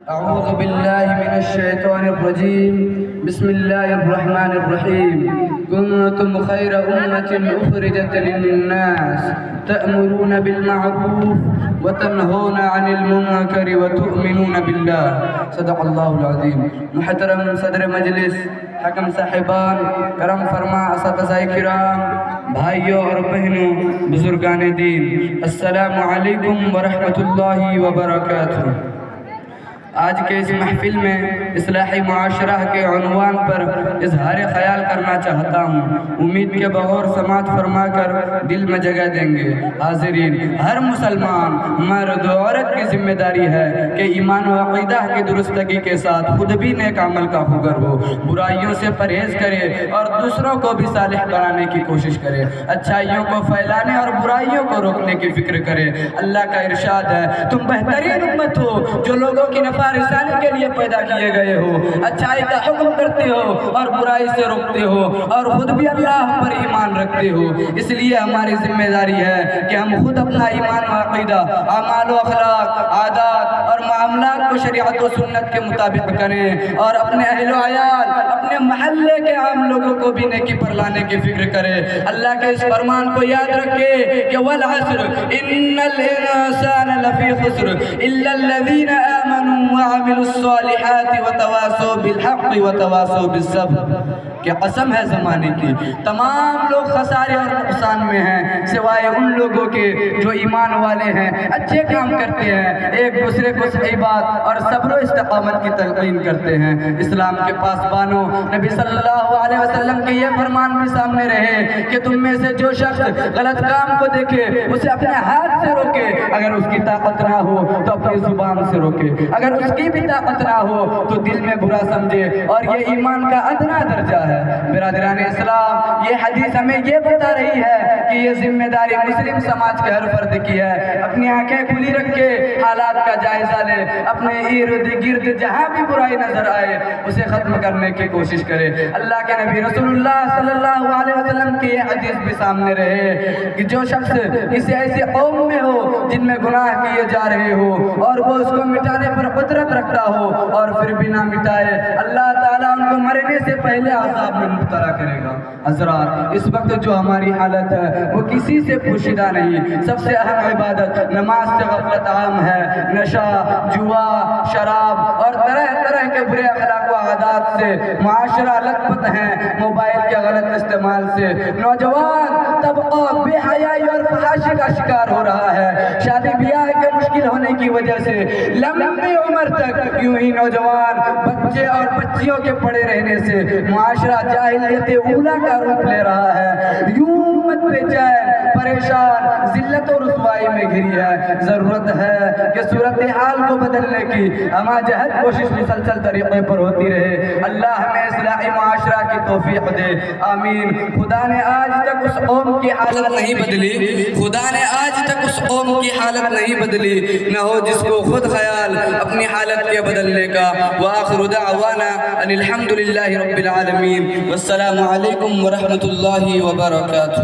أعوذ بالله من الشيطان الرجيم. بسم الله الرحمن الرحيم. كنتم خير أمة أخرجت للناس تأمرون بالمعروف وتنهون عن المنكر وتؤمنون بالله. صدق الله العظيم. محترم صدر مجلس، حکم صاحبان، کرم فرما اساتذہ کرام، بھائیوں اور بہنوں، بزرگان دین، السلام علیکم ورحمۃ اللہ وبرکاتہ۔ آج کے اس محفل میں اصلاح معاشرہ کے عنوان پر اظہار خیال کرنا چاہتا ہوں۔ امید کے بغور سماعت فرما کر دل میں جگہ دیں گے۔ حاضرین، ہر مسلمان مرد و عورت کی ذمہ داری ہے کہ ایمان و عقیدہ کی درستگی کے ساتھ خود بھی نیک عمل کا خوگر ہو، برائیوں سے پرہیز کرے اور دوسروں کو بھی صالح بنانے کی کوشش کرے، اچھائیوں کو پھیلانے اور برائیوں کو روکنے کی فکر کرے۔ اللہ کا ارشاد ہے، تم بہترین امت ہو جو لوگوں کی نفع رسانی کے لیے پیدا کیے گئے ہو، اچھائی کا حکم کرتے ہو اور برائی سے روکتے ہو، اور خود بھی اللہ پر ایمان رکھتے ہو۔ اس لیے ہماری ذمہ داری ہے کہ ہم خود اپنا ایمان و عقیدہ، اعمال و اخلاق، عادات اور معاملات کو شریعت و سنت کے مطابق کریں، اور اپنے اہل و عیال، اپنے محلے کے عام لوگوں کو بھی نیکی پر لانے کی فکر کریں۔ اللہ کے اس فرمان کو یاد رکھے کہ والعصر ان الانسان لفی خسر الا الذین آمنوا وعملوا الصالحات وتواصوا بالحق وتواصوا بالصبر۔ کہ قسم ہے زمانے کی، تمام لوگ خسارے اور نقصان میں ہیں سوائے ان لوگوں کے جو ایمان والے ہیں، اچھے کام کرتے ہیں، ایک دوسرے کو صحیح بات اور صبر و استقامت کی تلقین کرتے ہیں۔ اسلام کے پاسبانوں، نبی صلی اللہ علیہ وسلم کے یہ فرمان بھی سامنے رہے کہ تم میں سے جو شخص غلط کام کو دیکھے اسے اپنے ہاتھ سے روکے، اگر اس کی طاقت نہ ہو تو اپنی زبان سے روکے، اگر اس کی بھی طاقت نہ ہو تو دل میں برا سمجھے، اور یہ ایمان کا ادنا درجہ ہے۔ برادران اسلام، یہ حدیث ہمیں یہ بتا رہی ہے کہ یہ ذمہ داری مسلم سماج کے ہر فرد کی ہے۔ اپنی آنکھیں کھلی رکھے، حالات کا جائزہ لے، اپنے ارد گرد جہاں بھی برائی نظر آئے اسے ختم کرنے کی کوشش کرے۔ اللہ کے نبی رسول اللہ صلی اللہ علیہ وسلم کی یہ حدیث بھی سامنے رہے کہ جو شخص کسی ایسی قوم میں ہو جن میں گناہ کیے جا رہے ہو اور وہ اس کو مٹانے پر قدرت رکھتا ہو اور پھر بھی نہ مٹائے، اللہ تعالیٰ ان کو مرنے سے پہلے عذاب میں مبتلا کرے گا۔ حضرات، اس وقت جو ہماری حالت ہے وہ کسی سے پوشیدہ نہیں۔ سب سے اہم عبادت نماز سے غفلت عام ہے۔ نشہ، جوا، شراب اور طرح طرح کے برے اخلاق و عادات سے معاشرہ لت پت ہے۔ موبائل کے غلط استعمال سے نوجوان طبقہ بے حیائی اور فحاشی کا شکار ہو رہا ہے۔ شادی بیاہ کے مشکل ہونے کی وجہ سے لمبی عمر تک یوں ہی نوجوان بچے اور بچیوں کے پڑے رہنے سے معاشرہ جاہلیت اولا کا روپ لے رہا ہے۔ یوں امت بے چین، پریشان، ذلت و رسوائی میں گھری ہے۔ ضرورت ہے کہ صورتحال کو بدلنے کی ہمہ جہت کوشش مسلسل طریقے پر ہوتی رہے۔ اللہ ہمیں اصلاح معاشرہ کی توفیق دے، آمین۔ خدا نے آج تک اس قوم کی حالت نہیں بدلی، خدا نے آج تک اس قوم کی حالت نہیں بدلی، نہ ہو جس کو خود خیال اپنی حالت کے بدلنے کا۔ وآخر دعوانا ان الحمدللہ رب العالمین، والسلام علیکم ورحمۃ اللہ وبرکاتہ۔